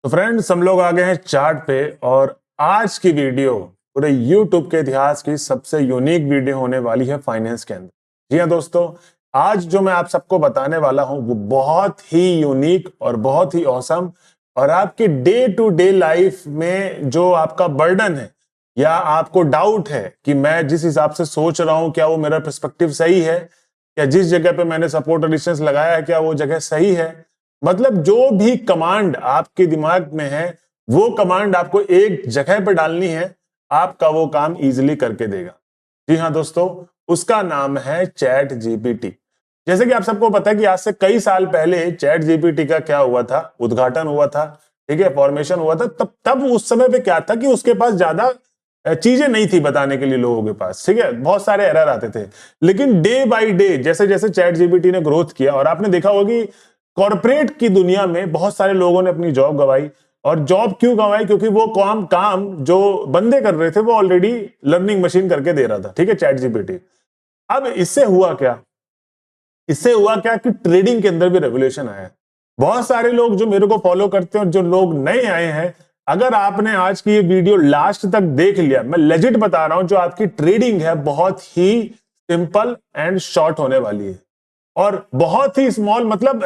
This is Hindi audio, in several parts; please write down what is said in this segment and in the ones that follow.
तो फ्रेंड्स, हम लोग आ गए हैं चार्ट पे और आज की वीडियो पूरे यूट्यूब के इतिहास की सबसे यूनिक वीडियो होने वाली है फाइनेंस के अंदर। जी हाँ दोस्तों, आज जो मैं आप सबको बताने वाला हूं वो बहुत ही यूनिक और बहुत ही औसम और आपकी डे टू डे लाइफ में जो आपका बर्डन है या आपको डाउट है कि मैं जिस हिसाब से सोच रहा हूं क्या वो मेरा पर्सपेक्टिव सही है, या जिस जगह पे मैंने सपोर्ट रेजिस्टेंस लगाया है क्या वो जगह सही है। मतलब जो भी कमांड आपके दिमाग में है वो कमांड आपको एक जगह पे डालनी है, आपका वो काम इजीली करके देगा। जी हाँ दोस्तों, उसका नाम है चैट जीपीटी। जैसे कि आप सबको पता है कि आज से कई साल पहले चैट जीपीटी का क्या हुआ था, उद्घाटन हुआ था, ठीक है, फॉर्मेशन हुआ था। तब उस समय पे क्या था कि उसके पास ज्यादा चीजें नहीं थी बताने के लिए लोगों के पास, ठीक है, बहुत सारे एरर आते थे। लेकिन डे बाय डे जैसे जैसे चैट जीपीटी ने ग्रोथ किया और आपने देखा होगा कि कॉर्पोरेट की दुनिया में बहुत सारे लोगों ने अपनी जॉब गंवाई। और जॉब क्यों गंवाई? क्योंकि वो काम जो बंदे कर रहे थे वो ऑलरेडी लर्निंग मशीन करके दे रहा था, ठीक है, चैट जीपीटी। अब इससे हुआ क्या कि ट्रेडिंग के अंदर भी रेवोल्यूशन आया। बहुत सारे लोग जो मेरे को फॉलो करते हैं और जो लोग नए आए हैं, अगर आपने आज की ये वीडियो लास्ट तक देख लिया, मैं लेजिट बता रहा हूं, जो आपकी ट्रेडिंग है बहुत ही सिंपल एंड शॉर्ट होने वाली है और बहुत ही स्मॉल। मतलब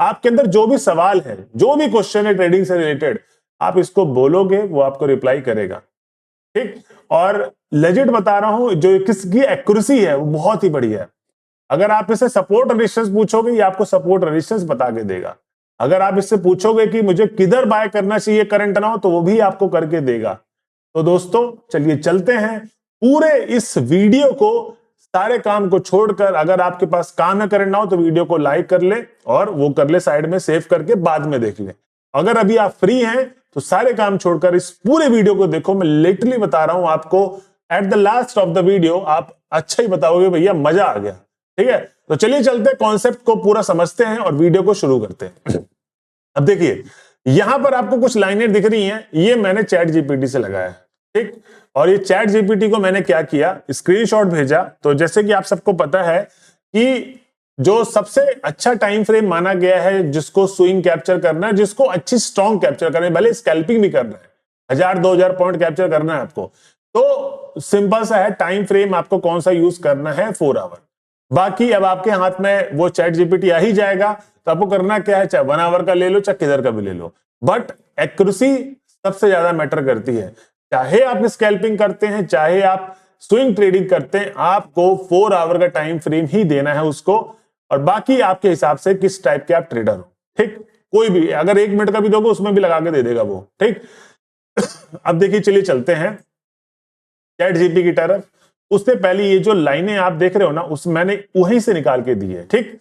आपके अंदर जो भी सवाल है, जो भी क्वेश्चन है ट्रेडिंग से रिलेटेड, आप इसको बोलोगे वो आपको रिप्लाई करेगा, ठीक। और लेजिट बता रहा हूं, जो किसकी एक्यूरेसी है वो बहुत ही बढ़िया है। अगर आप इससे सपोर्ट रेजिस्टेंस पूछोगे, ये आपको सपोर्ट रेजिस्टेंस बता के देगा। अगर आप इससे पूछोगे कि मुझे किधर बाय करना चाहिए करंट नाउ, तो वो भी आपको करके देगा। तो दोस्तों चलिए चलते हैं पूरे इस वीडियो को, सारे काम को छोड़कर। अगर आपके पास काम है करंट नाउ तो वीडियो को लाइक कर ले और वो कर ले साइड में, सेव करके बाद में देख ले। अगर अभी आप फ्री हैं तो सारे काम छोड़कर इस पूरे वीडियो को देखो। मैं लिटरली बता रहा हूं आपको, at the last of the video आप अच्छा ही बताओगे भैया मजा आ गया, ठीक है। तो चलिए चलते, कॉन्सेप्ट को पूरा समझते हैं और वीडियो को शुरू करते हैं। अब देखिए, यहां पर आपको कुछ लाइनें दिख रही हैं, ये मैंने चैट जीपीटी से लगाया है, ठीक। और ये चैट जीपीटी को मैंने क्या किया, स्क्रीनशॉट भेजा। तो जैसे कि आप सबको पता है कि जो सबसे अच्छा टाइम फ्रेम माना गया है जिसको स्विंग कैप्चर करना है, जिसको अच्छी स्ट्रॉन्ग कैप्चर करना है, भले स्कैल्पिंग भी करना है, 1000-2000 पॉइंट कैप्चर करना है आपको, तो सिंपल सा है, टाइम फ्रेम आपको कौन सा यूज करना है, 4 आवर। बाकी अब आपके हाथ में वो चैट जीपीटी आ ही जाएगा, तो आपको करना क्या है, चाहे 1 आवर का ले लो चाहे किधर का भी ले लो, बट एक्यूरेसी सबसे ज्यादा मैटर करती है। चाहे आप स्कैल्पिंग करते हैं चाहे आप स्विंग ट्रेडिंग करते हैं, आपको 4 आवर का टाइम फ्रेम ही देना है उसको। और बाकी आपके हिसाब से किस टाइप के आप ट्रेडर हो, ठीक। कोई भी अगर 1 मिनट का भी दोगे उसमें भी लगा के दे देगा वो, ठीक। अब देखिए, चलिए चलते हैं चैट जीपीटी की तरफ। उससे पहले ये जो लाइनें आप देख रहे हो ना, उस मैंने वहीं से निकाल के दी है, ठीक।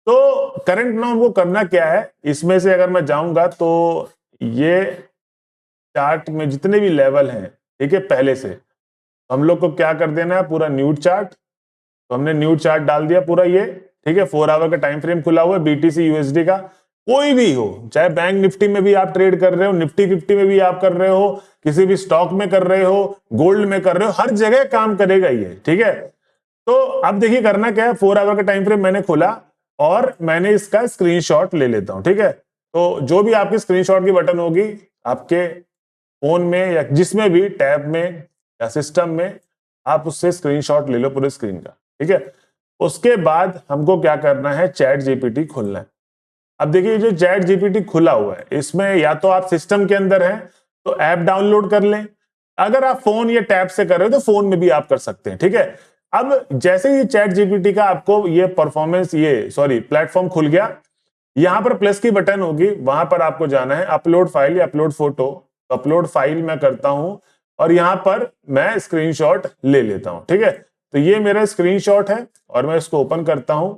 तो करंट नाउ वो करना क्या है, इसमें से अगर मैं जाऊंगा तो ये चार्ट में जितने भी लेवल हैं, ठीक है, पहले से हम लोग को क्या कर देना है, पूरा न्यूड चार्ट। तो हमने न्यूड चार्ट डाल दिया पूरा ये, ठीक है। 4 आवर का टाइम फ्रेम खुला हुआ है बीटीसी यूएसडी का, कोई भी हो, चाहे बैंक निफ्टी में भी आप ट्रेड कर रहे हो, निफ्टी 50 में भी आप कर रहे हो, किसी भी स्टॉक में कर रहे हो, गोल्ड में कर रहे हो, हर जगह काम करेगा ये, ठीक है। तो अब देखिए करना क्या है, 4 आवर का टाइम फ्रेम मैंने खोला और मैंने इसका स्क्रीनशॉट ले लेता हूं, ठीक है। तो जो भी आपकी स्क्रीनशॉट की बटन होगी आपके फोन में या जिसमें भी टैब में या सिस्टम में, आप उससे स्क्रीनशॉट ले लो पूरे स्क्रीन का, ठीक है। उसके बाद हमको क्या करना है, चैट जीपीटी खोलना है। अब देखिए, जो चैट जीपीटी खुला हुआ है, इसमें या तो आप सिस्टम के अंदर हैं तो ऐप डाउनलोड कर लें, अगर आप फोन या टैब से कर रहे हो तो फोन में भी आप कर सकते हैं, ठीक है। अब जैसे ही चैट जीपीटी का आपको ये परफॉर्मेंस, ये सॉरी प्लेटफॉर्म खुल गया, यहां पर प्लस की बटन होगी, वहां पर आपको जाना है अपलोड फाइल या अपलोड फोटो। तो अपलोड फाइल मैं करता हूं और यहां पर मैं स्क्रीनशॉट ले लेता हूं, ठीक है। तो ये मेरा स्क्रीनशॉट है और मैं इसको ओपन करता हूं।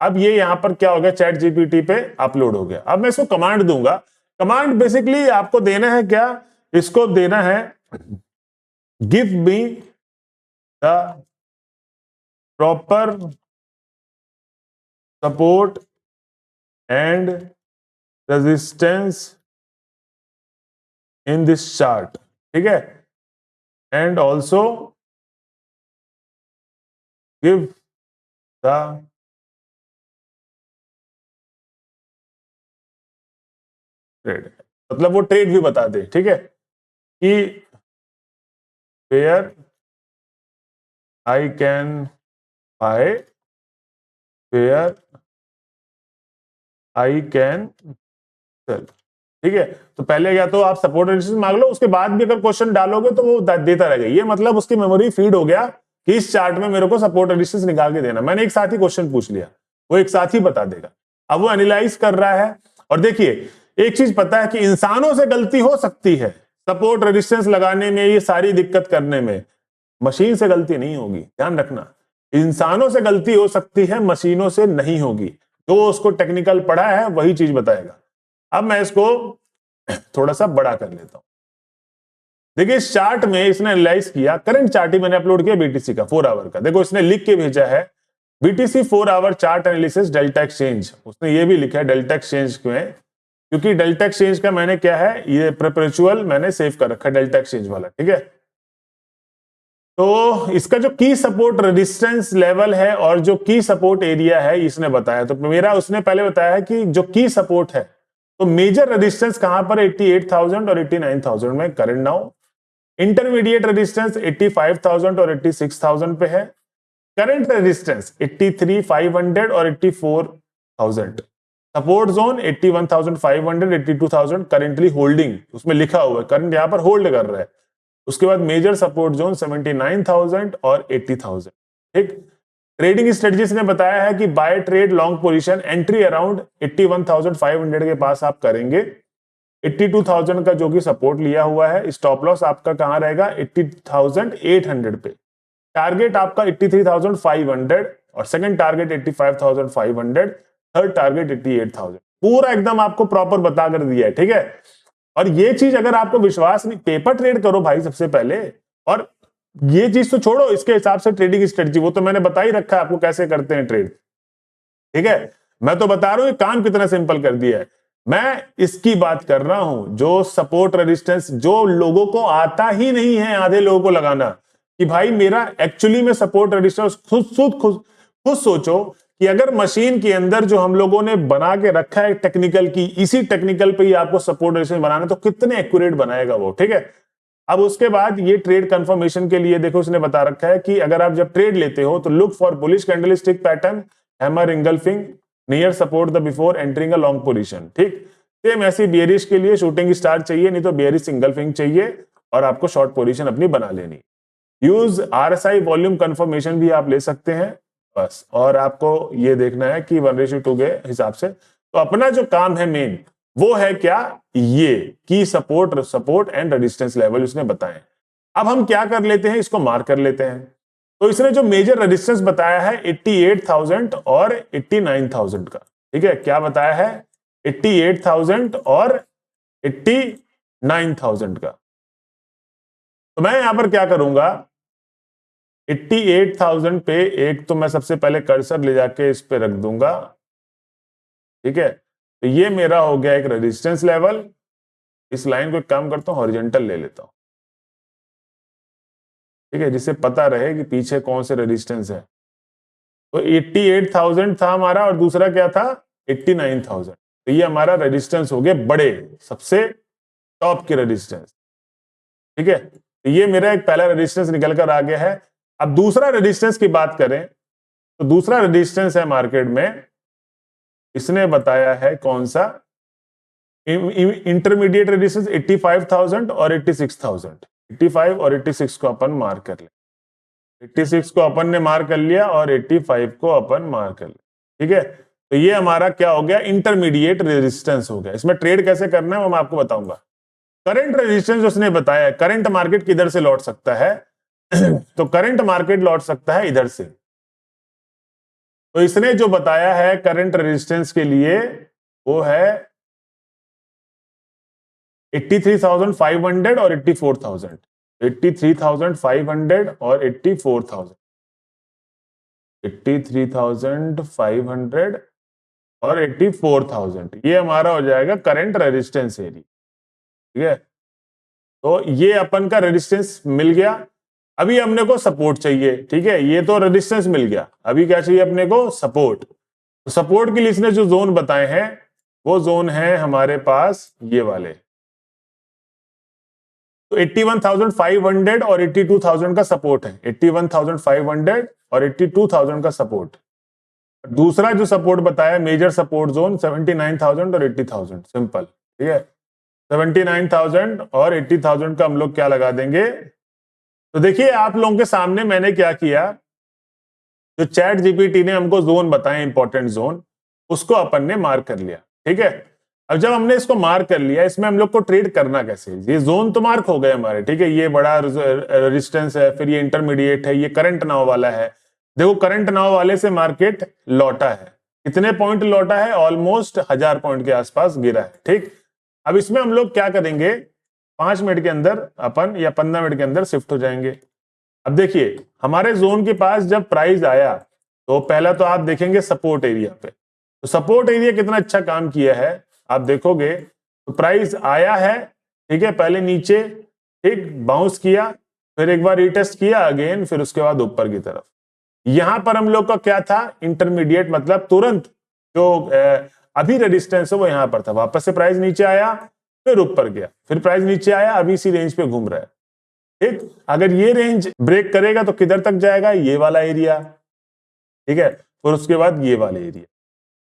अब ये यहां पर क्या हो गया, चैट जीपीटी पे अपलोड हो गया। अब मैं इसको कमांड दूंगा। कमांड बेसिकली आपको देना है क्या, इसको देना है give me the proper support and resistance in this chart, ठीक है, and also give the trade. मतलब वो ट्रेड भी बता दे, ठीक है, कि where I can buy, where I can sell, ठीक है। तो पहले या तो आप सपोर्ट रेजिस्टेंस मांग लो, उसके बाद भी अगर क्वेश्चन डालोगे तो वो देता रहेगा। ये मतलब उसकी मेमोरी फीड हो गया कि इस चार्ट में मेरे को सपोर्ट रेजिस्टेंस निकाल के देना। मैंने एक साथ ही क्वेश्चन पूछ लिया, वो एक साथ ही बता देगा। अब वो एनालाइज कर रहा है। और देखिए एक चीज पता है कि इंसानों से गलती हो सकती है सपोर्ट रेजिस्टेंस लगाने में, ये सारी दिक्कत करने में, मशीन से गलती नहीं होगी, ध्यान रखना। इंसानों से गलती हो सकती है, मशीनों से नहीं होगी। जो उसको टेक्निकल पढ़ा है वही चीज बताएगा। अब मैं इसको थोड़ा सा बड़ा कर लेता हूं। देखिए इस चार्ट में इसने एनालाइज किया, करंट चार्ट ही मैंने अपलोड किया बीटीसी का 4 आवर का। देखो इसने लिख के भेजा है BTC 4 our chart analysis delta exchange. उसने ये भी लिखा है डेल्टा एक्सचेंज में, क्योंकि डेल्टा एक्सचेंज का मैंने क्या है, ये परपेचुअल मैंने सेव कर रखा है डेल्टा एक्सचेंज वाला, ठीक है। तो इसका जो की सपोर्ट रेजिस्टेंस लेवल है और जो की सपोर्ट एरिया है इसने बताया। तो मेरा उसने पहले बताया है कि जो की सपोर्ट है, तो मेजर रेजिस्टेंस कहां पर, 88,000 और 89,000 में करंट नाउ। इंटरमीडिएट रेजिस्टेंस 85,000 और 86,000 पे है। करंट रेजिस्टेंस 83,500 और 84,000। सपोर्ट जोन 81,500, 82,000 करेंटली होल्डिंग, उसमें लिखा हुआ है करंट यहां पर होल्ड कर रहा है। उसके बाद मेजर सपोर्ट जोन 79,000 और 80,000, ठीक। ट्रेडिंग स्ट्रेटजीज ने बताया है कि buy trade long position entry around 81,500 के पास आप करेंगे। 82,000 का जो कि सपोर्ट लिया हुआ है। स्टॉप लॉस आपका कहां रहेगा, 80,800 पे। टारगेट आपका 83,500 और सेकंड टारगेट 85,500, थर्ड टारगेट 88,000। पूरा एकदम आपको प्रॉपर बता कर दिया है, ठीक है। और ये चीज अगर आपको विश्वास नहीं, पेपर ट्रेड करो भाई सबसे पहले, और ये चीज तो छोड़ो, इसके हिसाब से ट्रेडिंग स्ट्रेटजी वो तो मैंने बता ही रखा है आपको कैसे करते हैं ट्रेड, ठीक है। मैं तो बता रहा हूं काम कितना सिंपल कर दिया है। मैं इसकी बात कर रहा हूं जो सपोर्ट रेजिस्टेंस, जो लोगों को आता ही नहीं है, आधे लोगों को लगाना कि भाई मेरा एक्चुअली में सपोर्ट रेजिस्टेंस, खुद सोचो कि अगर मशीन के अंदर जो हम लोगों ने बना के रखा है टेक्निकल की, इसी टेक्निकल पे ही आपको सपोर्ट रेजिस्टेंस बनाना, तो कितने एक्यूरेट बनाएगा वो, ठीक है। अब उसके बाद ये ट्रेड कंफर्मेशन के लिए देखो उसने बता रखा है कि अगर आप जब ट्रेड लेते हो तो look for bullish candlestick pattern, hammer engulfing near support the before entering a long position, ठीक। सेम ऐसी बियरिश के लिए शूटिंग स्टार चाहिए, नहीं तो बियरिश इंगल्फिंग चाहिए और आपको शॉर्ट पोजीशन अपनी बना लेनी। यूज आरएसआई वॉल्यूम कंफर्मेशन भी आप ले सकते हैं बस। और आपको ये देखना है कि 1:2 के हिसाब से। तो अपना जो काम है मेन वो है क्या, ये की सपोर्ट एंड रेजिस्टेंस लेवल उसने बताए। अब हम क्या कर लेते हैं, इसको मार्क कर लेते हैं। तो इसने जो मेजर रेजिस्टेंस बताया है 88,000 और 89,000 का, ठीक है। क्या बताया है, 88,000 और 89,000 का। तो मैं यहां पर क्या करूंगा, 88,000 पे एक तो मैं सबसे पहले कर्सर ले जाके इस पे रख दूंगा, ठीक है। तो ये मेरा हो गया एक रेजिस्टेंस लेवल। इस लाइन को एक काम करता हूं, हॉरिजॉन्टल ले लेता हूं, ठीक है, जिससे पता रहे कि पीछे कौन से रेजिस्टेंस है। तो 88,000 था हमारा और दूसरा क्या था 89,000। तो ये हमारा रेजिस्टेंस हो गए बड़े, सबसे टॉप के रेजिस्टेंस, ठीक है। तो ये मेरा एक पहला रेजिस्टेंस निकल कर आ गया है। अब दूसरा रेजिस्टेंस की बात करें तो दूसरा रेजिस्टेंस है मार्केट में, इसने बताया है कौन सा, इंटरमीडिएट रेजिस्टेंस 85,000 और 86,000। 85 और 86 को अपन मार्क कर ले, 86 को अपन ने मार्क कर लिया और 85 को अपन मार्क कर लिया, ठीक है। तो ये हमारा क्या हो गया, इंटरमीडिएट रेजिस्टेंस हो गया। इसमें ट्रेड कैसे करना है वो मैं आपको बताऊंगा। करंट रेजिस्टेंस उसने बताया है, करंट मार्केट किधर से लौट सकता है तो करंट मार्केट लौट सकता है इधर से। तो इसने जो बताया है करंट रेजिस्टेंस के लिए वो है 83,500 और 84,000। 83,500 और 84,000, 83,500 और 84,000, ये हमारा हो जाएगा करंट रेजिस्टेंस एरिया, ठीक है। तो ये अपन का रेजिस्टेंस मिल गया। अभी हमने को सपोर्ट चाहिए, ठीक है। ये तो रेजिस्टेंस मिल गया, अभी क्या चाहिए अपने को, सपोर्ट। तो सपोर्ट के लिए इसने जो जोन बताए हैं वो जोन है हमारे पास ये वाले, तो 81,500 और 82,000 का सपोर्ट है, 81,500 और 82,000 का सपोर्ट। दूसरा जो सपोर्ट बताया मेजर सपोर्ट जोन 79,000 और 80,000, सिंपल, ठीक है। 79,000 और 80,000 का हम लोग क्या लगा देंगे। तो देखिए आप लोगों के सामने मैंने क्या किया, जो चैट जीपीटी ने हमको जोन बताए इंपॉर्टेंट जोन, उसको अपन ने मार्क कर लिया, ठीक है। अब जब हमने इसको मार्क कर लिया, इसमें हम लोग को ट्रेड करना कैसे, ये जोन तो मार्क हो गए हमारे, ठीक है। ये बड़ा रेजिस्टेंस है, फिर ये इंटरमीडिएट है, ये करंट नाव वाला है। देखो करंट नाव वाले से मार्केट लौटा है, कितने पॉइंट लौटा है, ऑलमोस्ट 1000 पॉइंट के आसपास गिरा है, ठीक। अब इसमें हम लोग क्या करेंगे, 5 मिनट के अंदर अपन या 15 मिनट के अंदर शिफ्ट हो जाएंगे। अब देखिए हमारे जोन के पास जब प्राइस आया तो पहला तो आप देखेंगे सपोर्ट एरिया पे, तो सपोर्ट एरिया कितना अच्छा काम किया है आप देखोगे। तो प्राइस आया है, ठीक है, पहले नीचे ठीक बाउंस किया, फिर एक बार रिटेस्ट किया अगेन, फिर उसके बाद ऊपर की तरफ। यहां पर हम लोग का क्या था, इंटरमीडिएट, मतलब तुरंत जो अभी रेजिस्टेंस है वो यहां पर था, वापस से प्राइस नीचे आया, फिर ऊपर गया, फिर प्राइस नीचे आया, अभी इसी रेंज पे घूम रहा है, ठीक। अगर ये रेंज ब्रेक करेगा तो किधर तक जाएगा, ये वाला एरिया, ठीक है, और उसके बाद ये वाला एरिया,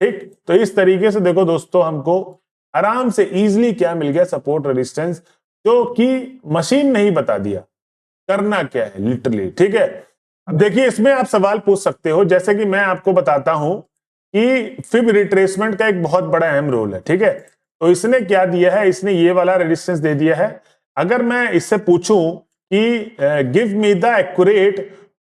ठीक। तो इस तरीके से देखो दोस्तों हमको आराम से इजीली क्या मिल गया, सपोर्ट रेजिस्टेंस, जो कि मशीन नहीं बता दिया करना क्या है लिटरली, ठीक है। अब देखिए इसमें आप सवाल पूछ सकते हो, जैसे कि मैं आपको बताता हूं कि फिब रिट्रेसमेंट का एक बहुत बड़ा अहम रोल है, ठीक है। तो इसने क्या दिया है, इसने ये वाला रेजिस्टेंस दे दिया है। अगर मैं इससे पूछूं कि give me the accurate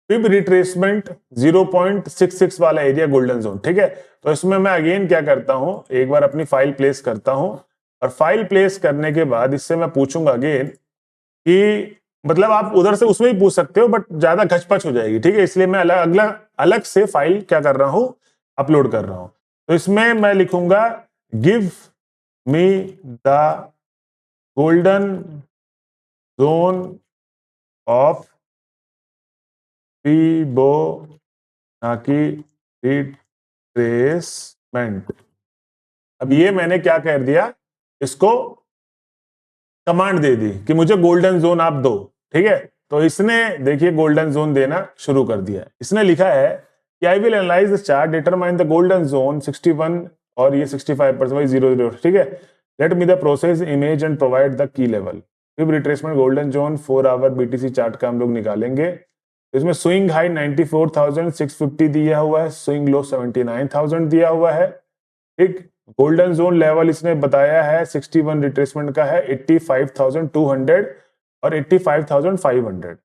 fib retracement 0.66 वाला एरिया गोल्डन जोन, ठीक है, तो इसमें मैं अगेन क्या करता हूं, एक बार अपनी फाइल प्लेस करता हूं, और फाइल प्लेस करने के बाद इससे मैं पूछूंगा अगेन कि मतलब आप उधर से उसमें ही पूछ सकते हो, बट ज्यादा घचपच हो जाएगी, ठीक है, इसलिए मैं अलग से फाइल क्या कर रहा हूं, अपलोड कर रहा हूं। तो इसमें मैं लिखूंगा give me the golden zone of Fibonacci retracement. अब ये मैंने क्या कर दिया, इसको कमांड दे दी कि मुझे गोल्डन जोन आप दो, ठीक है। तो इसने देखिए गोल्डन जोन देना शुरू कर दिया। इसने लिखा है कि I will analyse the chart, determine the golden zone 61 और ये 65% 00, ठीक है। Let me the process image and provide the key level. Fib retracement golden zone 4 hour BTC chart का हम लोग निकालेंगे। इसमें स्विंग हाई 94,650 दिया हुआ है, स्विंग लो 79,000 दिया हुआ है, ठीक। गोल्डन जोन लेवल इसने बताया है 61 रिट्रेसमेंट का है 85,200 और 85,500,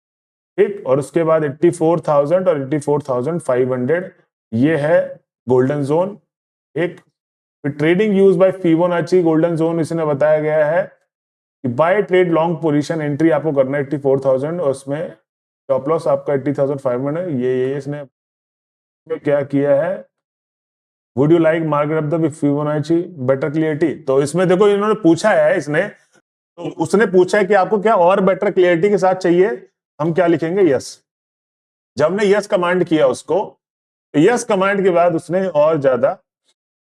ठीक। और उसके बाद 84,000 और 84,500 ये है गोल्डन जोन, एक। फिर trading use buy Fibonacci golden zone इसने बताया गया है कि buy trade long position entry आपको करना है 84,000 और उसमें स्टॉप लॉस आपका 80,500। ये इसने क्या किया है, would you like market of the Fibonacci better clarity. तो इसमें देखो इन्होंने पूछा है, इसने तो उसने पूछा है कि आपको क्या और बेटर क्लियरिटी के साथ चाहिए, हम क्या लिखेंगे, यस। जब हमने यस कमांड किया उसको, तो यस कमांड के बाद उसने और ज्यादा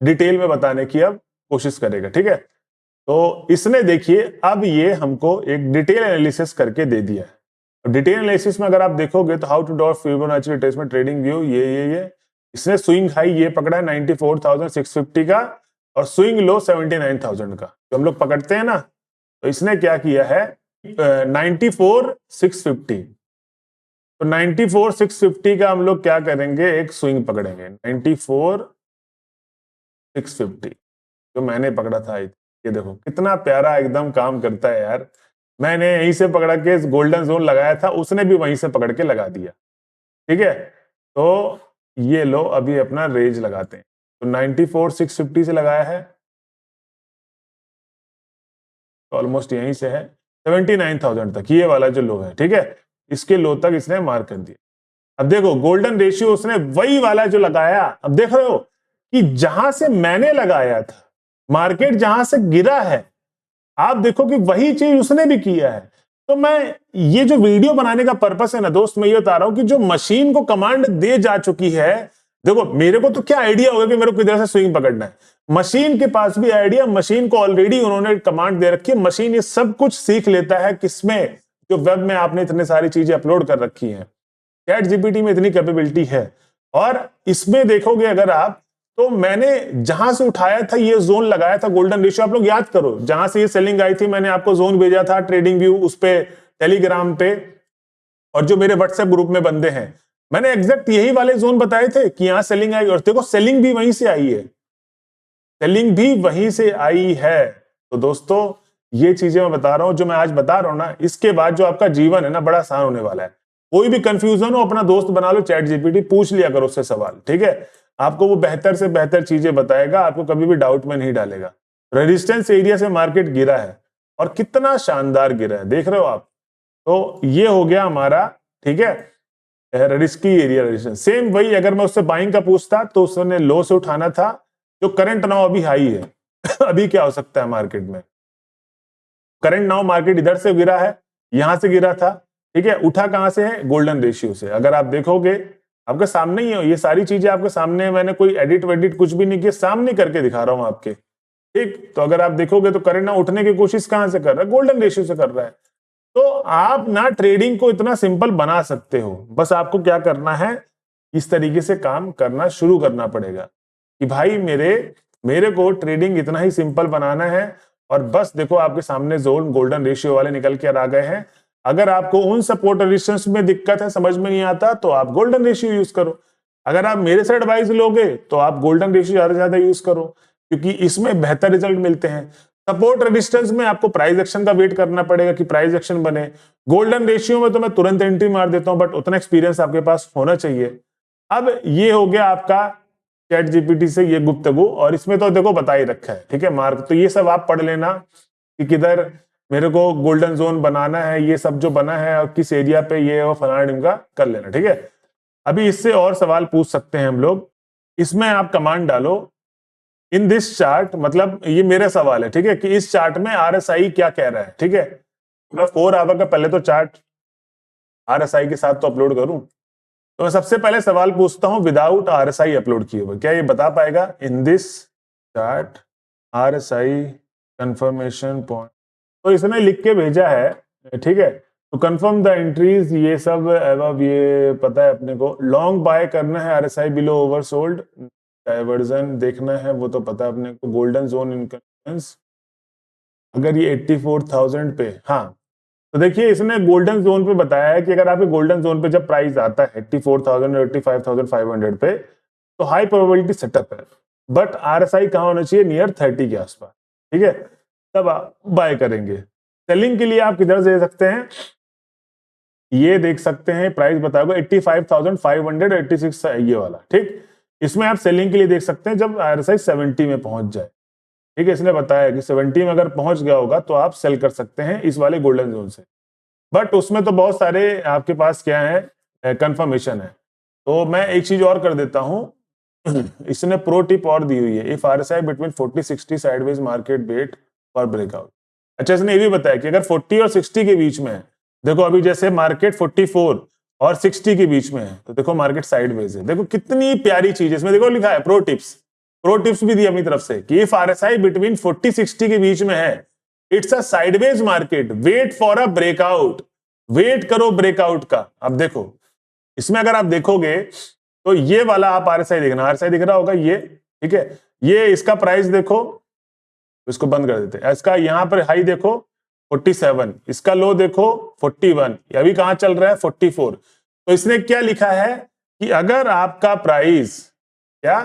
डिटेल में बताने की अब कोशिश करेगा, ठीक है। तो इसने देखिए अब ये हमको एक डिटेल एनालिसिस करके दे दिया है। डिटेल एनालिसिस में अगर आप देखोगे तो हाउ टू डॉ फिबोनाची रिट्रेसमेंट ट्रेडिंग व्यू, ये इसने स्विंग हाई ये पकड़ा है 94,650 का और स्विंग लो 79,000 का, जो हम लोग पकड़ते हैं ना। तो इसने क्या किया है 94,650, तो 94,650 का हम लोग क्या करेंगे, एक स्विंग पकड़ेंगे 94,650 जो मैंने पकड़ा था। ये देखो कितना प्यारा एकदम काम करता है यार। मैंने यहीं से पकड़ के गोल्डन जोन लगाया था, उसने भी वहीं से पकड़ के लगा दिया, ठीक है। तो ये लो अभी अपना रेंज लगाते हैं, तो 94,650 से लगाया है, ऑलमोस्ट यहीं से है 79,000 तक, ये वाला जो लो है, ठीक है, इसके लो तक इसने मार्क कर दिया। अब देखो गोल्डन रेशियो उसने वही वाला जो लगाया, अब देख रहे हो कि जहां से मैंने लगाया था, मार्केट जहां से गिरा है, आप देखो कि वही चीज उसने भी किया है। तो मैं ये जो वीडियो बनाने का पर्पस है ना दोस्त, मैं ये बता रहा हूं कि जो मशीन को कमांड दे जा चुकी है, देखो मेरे को तो क्या आइडिया होगा कि मेरे को किधर से स्विंग पकड़ना है, मशीन के पास भी आइडिया, मशीन को ऑलरेडी उन्होंने कमांड दे रखी है, मशीन ये सब कुछ सीख लेता है। किसमें? जो वेब में आपने इतने सारी चीजें अपलोड कर रखी हैं, चैट जीपीटी में इतनी कैपेबिलिटी है। और इसमें देखोगे अगर आप, तो मैंने जहां से उठाया था ये जोन लगाया था गोल्डन रेशियो, आप लोग याद करो जहां से ये सेलिंग आई थी मैंने आपको जोन भेजा था ट्रेडिंग व्यू उस पे टेलीग्राम पे, और जो मेरे व्हाट्सएप ग्रुप में बंदे हैं मैंने एग्जैक्ट यही वाले जोन बताए थे कि यहां सेलिंग आई, और देखो सेलिंग भी वहीं से आई है, सेलिंग भी वहीं से आई है। तो दोस्तों ये चीजें मैं बता रहा हूं, जो मैं आज बता रहा हूं ना, इसके बाद जो आपका जीवन है ना बड़ा आसान होने वाला है। कोई भी कंफ्यूजन हो अपना दोस्त बना लो चैट जीपीटी, पूछ लिया करो उससे सवाल, ठीक है? आपको वो बेहतर से बेहतर चीजें बताएगा, आपको कभी भी डाउट में नहीं डालेगा। रेजिस्टेंस एरिया से मार्केट गिरा है और कितना शानदार गिरा है, देख रहे हो आप? तो ये हो गया हमारा, ठीक है, रिस्की एरिया रेजिस्टेंस। सेम वही अगर मैं उससे बाइंग का पूछता तो उसने लो से उठाना था, जो करंट नाउ अभी हाई है अभी क्या हो सकता है मार्केट में? करंट नाउ मार्केट इधर से गिरा है, यहां से गिरा था, ठीक है, उठा कहां से है? गोल्डन रेशियो से। अगर आप देखोगे आपके सामने ही हो ये सारी चीजें, आपके सामने, मैंने कोई एडिट वेडिट कुछ भी नहीं किया, सामने करके दिखा रहा हूं आपके, ठीक। तो अगर आप देखोगे तो करंट नाउ उठने की कोशिश कहां से कर रहा है? गोल्डन रेशियो से कर रहा है। तो आप ना ट्रेडिंग को इतना सिंपल बना सकते हो, बस आपको क्या करना है, इस तरीके से काम करना शुरू करना पड़ेगा कि भाई मेरे को ट्रेडिंग इतना ही सिंपल बनाना है। और बस देखो आपके सामने जोन गोल्डन रेशियो वाले निकल के आ गए हैं। अगर आपको उन सपोर्ट रेजिस्टेंस में दिक्कत है, समझ में नहीं आता, तो आप गोल्डन रेशियो यूज करो। अगर आप मेरे से एडवाइस लोगे तो आप गोल्डन रेशियो ज्यादा से ज्यादा यूज करो, क्योंकि इसमें बेहतर रिजल्ट मिलते हैं। सपोर्ट रेजिस्टेंस में आपको प्राइस एक्शन का वेट करना पड़ेगा कि प्राइस एक्शन बने। गोल्डन रेशियो में तो मैं तुरंत एंट्री मार देता हूं, बट उतना एक्सपीरियंस आपके पास होना चाहिए। अब ये हो गया आपका चैट जीपीटी से ये गुफ्तगू, और इसमें तो देखो बता ही रखा है, ठीक है, मार्क। तो ये सब आप पढ़ लेना कि किधर मेरे को गोल्डन जोन बनाना है, ये सब जो बना है, और किस एरिया पे ये और फलाना ढिमका कर लेना, ठीक है। अभी इससे और सवाल पूछ सकते हैं हम लोग। इसमें आप कमांड डालो इन दिस चार्ट, मतलब ये मेरा सवाल है, ठीक है, कि इस चार्ट में आरएसआई क्या कह रहा है, ठीक है। मैं 4 आवर का पहले तो चार्ट आरएसआई के साथ तो अपलोड करूं, तो मैं सबसे पहले सवाल पूछता हूं विदाउट आरएसआई अपलोड किए हुए, क्या ये बता पाएगा? इन this chart RSI confirmation point, तो इसने लिख के भेजा है, ठीक है। तो कंफर्म द एंट्रीज, ये सब अब ये पता है अपने को। लॉन्ग बाय करना है आरएसआई बिलो ओवरसोल्ड, डाइवर्जन देखना है, वो तो पता है अपने को। गोल्डन जोन इनकन्वीनियंस, अगर ये 84,000 पे, हाँ, तो देखिए इसने गोल्डन जोन पे बताया है कि अगर आपके गोल्डन जोन पे जब प्राइस आता है 84,000 और 85,500 पे, तो हाई प्रोबेबिलिटी सेटअप है। बट आरएसआई कहां होना चाहिए? नियर 30 के आसपास, ठीक है, तब आप बाय करेंगे। सेलिंग के लिए आप किधर से दे सकते हैं? ये देख सकते हैं, प्राइस बताओगे 85,500, 86 ये वाला, ठीक। इसमें आप सेलिंग के लिए देख सकते हैं जब आरएसआई 70 में पहुंच जाए, ठीक है। इसने बताया कि 70 में अगर पहुंच गया होगा तो आप सेल कर सकते हैं इस वाले गोल्डन जोन से। बट उसमें तो बहुत सारे आपके पास क्या है, कंफर्मेशन है। तो मैं एक चीज और कर देता हूं इसने प्रो टिप और दी हुई है, if RSI between 40-60 sideways market wait for breakout. अच्छा, इसने ये भी बताया कि अगर 40 और 60 के बीच में है, देखो अभी जैसे मार्केट 44 और 60 के बीच में है, तो देखो मार्केट साइडवेज है। देखो कितनी प्यारी चीज है, इसमें देखो लिखा है प्रो टिप्स भी दी अपनी तरफ से कि इफ आरएसआई बिटवीन 40-60 के बीच में है, it's a sideways market, wait for a breakout, wait करो ब्रेकआउट का। अब देखो इसमें अगर आप देखोगे तो ये वाला आप आरएसआई देखना, आरएसआई दिख रहा होगा ये, ठीक है, ये इसका प्राइस देखो, इसको बंद कर देते हैं। इसका यहां पर हाई देखो 47, इसका लो देखो 41, अभी कहां चल रहा है 44। तो इसने क्या लिखा है कि अगर आपका प्राइस, क्या,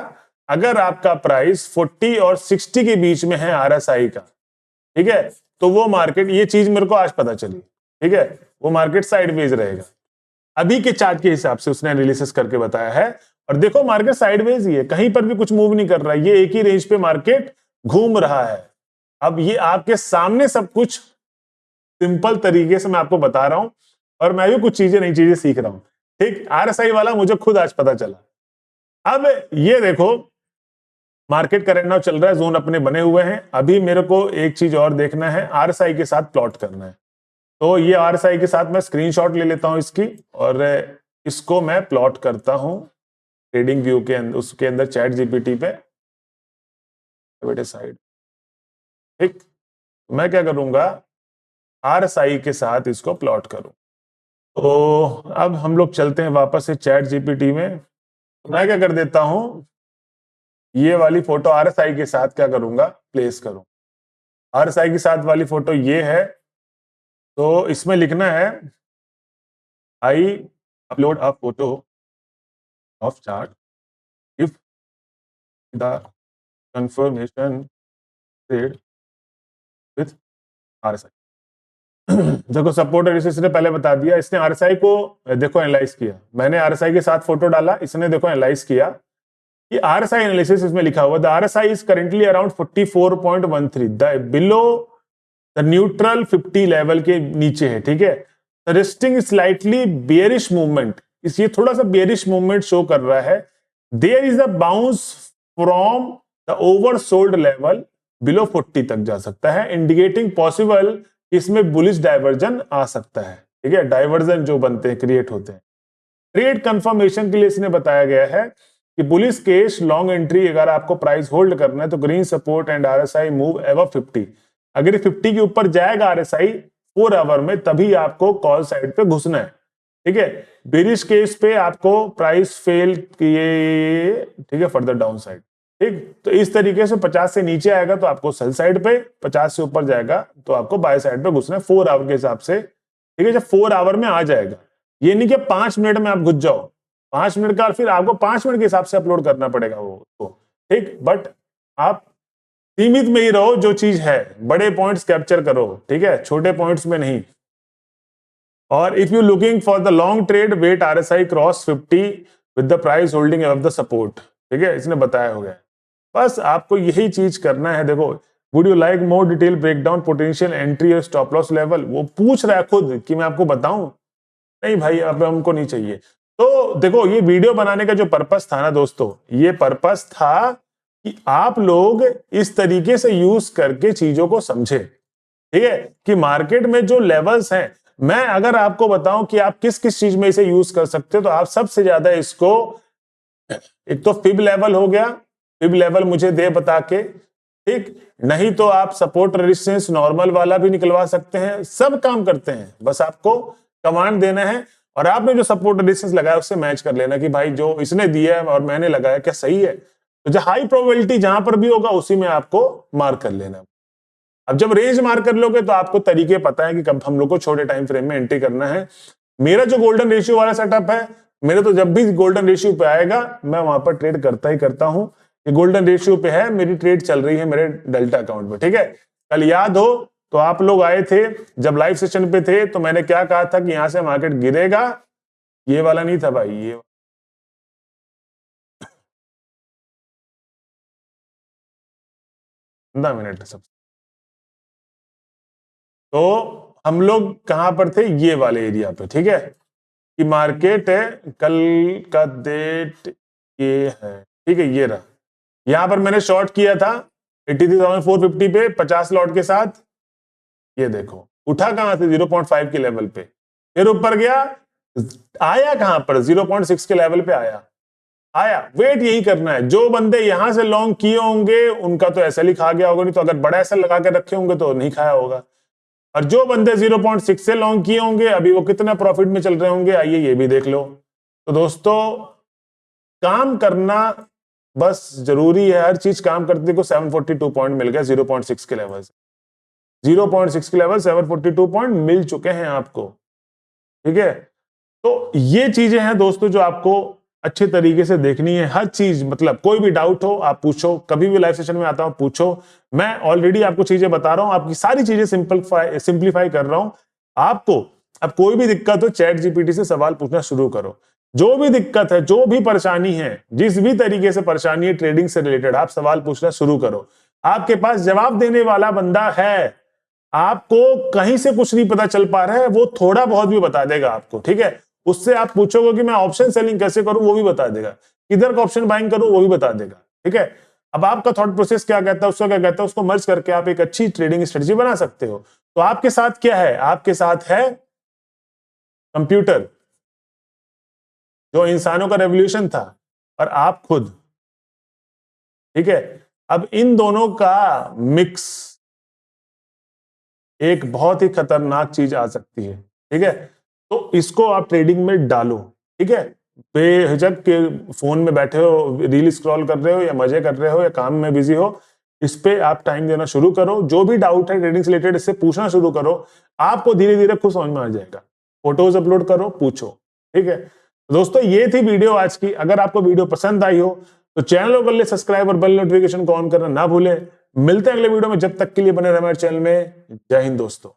अगर आपका प्राइस 40 और 60 के बीच में है आरएसआई का, ठीक है, तो वो मार्केट, ये चीज मेरे को आज पता चली, ठीक है, वो मार्केट साइडवेज रहेगा। अभी के चार्ट के हिसाब से उसने एनालिसिस करके बताया है। और देखो मार्केट साइडवेज ही है, कहीं पर भी कुछ मूव नहीं कर रहा है, ये एक ही रेंज पे मार्केट घूम रहा है। अब ये आपके सामने सब कुछ सिंपल तरीके से मैं आपको बता रहा हूं, और मैं भी कुछ चीजें नई चीजें सीख रहा हूं, ठीक। आरएसआई वाला मुझे खुद आज पता चला। अब ये देखो मार्केट करंट नाउ चल रहा है, जोन अपने बने हुए हैं। अभी मेरे को एक चीज और देखना है, आरएसआई के साथ प्लॉट करना है। तो ये आरएसआई के साथ मैं स्क्रीनशॉट ले लेता हूं इसकी, और इसको मैं प्लॉट करता हूं ट्रेडिंग व्यू के अंदर, उसके अंदर चैट जीपीटी पे बेटे साइड, ठीक। मैं क्या करूंगा, RSI के साथ इसको प्लॉट करूं। तो अब हम लोग चलते हैं वापस से चैट जीपीटी में। मैं क्या कर देता हूं, ये वाली फोटो RSI के साथ क्या करूंगा, प्लेस करूं। RSI के साथ वाली फोटो ये है, तो इसमें लिखना है I upload a photo of chart if the confirmation trade with RSI। देखो सपोर्ट और रेजिस्टेंस ने पहले बता दिया, इसने RSI को देखो एनालाइज किया, मैंने RSI के साथ फोटो डाला, इसने देखो एनालाइज किया कि RSI एनालिसिस इसमें लिखा हुआ the RSI is currently around 44.13, the below the neutral 50 level के नीचे है, ठीक है। रेस्टिंग स्लाइटली बेयरिश मूवमेंट, ये थोड़ा सा बेयरिश मूवमेंट शो कर रहा है। There is a bounce from the oversold level below 40 तक जा सकता है, इंडिकेटिंग पॉसिबल इसमें बुलिश डाइवर्जन आ सकता है, ठीक है। डाइवर्जन जो बनते हैं, क्रिएट होते हैं। ट्रेड कंफर्मेशन के लिए इसने बताया गया है कि बुलिश केस लॉन्ग एंट्री अगर आपको प्राइस होल्ड करना है तो green support and RSI move above 50, अगर 50 के ऊपर जाएगा RSI 4 आवर में, तभी आपको कॉल साइड पे घुसना है, ठीक है। बेरिश केस पे आपको प्राइस फेल किए, ठीक है, फर्दर डाउन साइड, ठीक। तो इस तरीके से 50 से नीचे आएगा तो आपको सेल साइड पे, 50 से ऊपर जाएगा तो आपको बाय साइड पे घुसना है 4 आवर के हिसाब से, ठीक है। जब 4 आवर में आ जाएगा, ये नहीं कि 5 मिनट में आप घुस जाओ, 5 मिनट का फिर आपको 5 मिनट के हिसाब से अपलोड करना पड़ेगा वो उसको, ठीक। बट आप सीमित में ही रहो, जो चीज है बड़े पॉइंट्स कैप्चर करो, ठीक है, छोटे पॉइंट्स में नहीं। और if you looking for the long trade wait RSI cross 50 with the price holding above the support, ठीक है, इसने बताया हो गया। बस आपको यही चीज करना है। देखो, would you like more detail breakdown potential entry और स्टॉप लॉस लेवल, वो पूछ रहा है खुद कि मैं आपको बताऊं, नहीं भाई अब हमको नहीं चाहिए। तो देखो, ये वीडियो बनाने का जो पर्पस था ना दोस्तों, ये पर्पस था कि आप लोग इस तरीके से यूज करके चीजों को समझे, ठीक है, कि मार्केट में जो लेवल्स हैं, मैं अगर आपको बताऊं कि आप किस किस चीज में इसे यूज कर सकते हो, तो आप सबसे ज्यादा इसको, एक तो फिब लेवल हो गया, फिब लेवल मुझे दे बता के, ठीक, नहीं तो आप सपोर्ट रेजिस्टेंस नॉर्मल वाला भी निकलवा सकते हैं, सब काम करते हैं। बस आपको कमांड देना है और आपने जो सपोर्ट रेजिस्टेंस लगाया उससे मैच कर लेना कि भाई जो इसने दिया है और मैंने लगाया क्या सही है। तो जो हाई प्रोबेबिलिटी जहां पर भी होगा उसी में आपको मार्क कर लेना। अब जब रेंज मार्क कर लोगे तो आपको तरीके पता है कि कब हम लोग को छोटे टाइम फ्रेम में एंट्री करना है। मेरा जो गोल्डन रेशियो वाला सेटअप है, मेरे तो जब भी गोल्डन रेशियो पे आएगा मैं वहां पर ट्रेड करता ही करता हूं। ये गोल्डन रेशियो पे है, मेरी ट्रेड चल रही है मेरे डेल्टा अकाउंट पे, ठीक है। कल याद हो तो आप लोग आए थे जब लाइव सेशन पे थे, तो मैंने क्या कहा था कि यहां से मार्केट गिरेगा, ये वाला नहीं था भाई, ये मिनट सब। तो हम लोग कहां पर थे, ये वाले एरिया पे, ठीक है, कि मार्केट है कल का डेट ये है, ठीक है, ये रहा। यहां पर मैंने शॉर्ट किया था 83,450 पे 50 लॉट के साथ। ये देखो उठा कहां से 0.5 के लेवल पे, फिर ऊपर गया, आया कहां पर 0.6 के लेवल पे आया। वेट यही करना है। जो बंदे यहां से लॉन्ग किए होंगे उनका तो ऐसा ही खा गया होगा, नहीं तो अगर बड़ा ऐसा लगा के रखे होंगे तो नहीं खाया होगा। और जो बंदे 0.6 से लॉन्ग किए होंगे अभी वो कितना प्रॉफिट में चल रहे होंगे, आइए ये भी देख लो। तो दोस्तों काम करना बस जरूरी है, हर चीज काम करते को 742 पॉइंट मिल गया 0.6 के लेवल से। 0.6 के लेवल 742 पॉइंट मिल चुके हैं आपको, ठीक है। तो ये चीजें हैं दोस्तों जो आपको अच्छे तरीके से देखनी है। हर चीज, मतलब कोई भी डाउट हो आप पूछो, कभी भी लाइव सेशन में आता हूं पूछो। मैं ऑलरेडी आपको चीजें बता रहा हूं, आपकी सारी चीजें सिंप्लीफाई कर रहा हूं आपको। अब कोई भी दिक्कत हो चैट जीपीटी से सवाल पूछना शुरू करो। जो भी दिक्कत है, जो भी परेशानी है, जिस भी तरीके से परेशानी है ट्रेडिंग से रिलेटेड, आप सवाल पूछना शुरू करो। आपके पास जवाब देने वाला बंदा है। आपको कहीं से कुछ नहीं पता चल पा रहा है, वो थोड़ा बहुत भी बता देगा आपको, ठीक है। उससे आप पूछोगे कि मैं ऑप्शन सेलिंग कैसे करूं, वो भी बता देगा। किधर का ऑप्शन बाइंग करूं, वो भी बता देगा, ठीक है। अब आपका थॉट प्रोसेस क्या कहता है, उसका क्या कहता है, उसको मर्ज करके आप एक अच्छी ट्रेडिंग स्ट्रेटजी बना सकते हो। तो आपके साथ क्या है, आपके साथ है कंप्यूटर। जो इंसानों का रेवोल्यूशन था, और आप खुद, ठीक है। अब इन दोनों का मिक्स एक बहुत ही खतरनाक चीज आ सकती है, ठीक है। तो इसको आप ट्रेडिंग में डालो, ठीक है। बेहिचक के फोन में बैठे हो, रील स्क्रॉल कर रहे हो या मजे कर रहे हो या काम में बिजी हो, इस पे आप टाइम देना शुरू करो। जो भी डाउट है ट्रेडिंग से रिलेटेड, इससे पूछना शुरू करो। आपको धीरे धीरे खुद समझ में आ जाएगा। फोटोज अपलोड करो, पूछो, ठीक है। दोस्तों ये थी वीडियो आज की। अगर आपको वीडियो पसंद आई हो तो चैनल को कर ले सब्सक्राइब और बेल नोटिफिकेशन को ऑन करना ना भूलें। मिलते हैं अगले वीडियो में, जब तक के लिए बने रहे हमारे चैनल में। जय हिंद दोस्तों।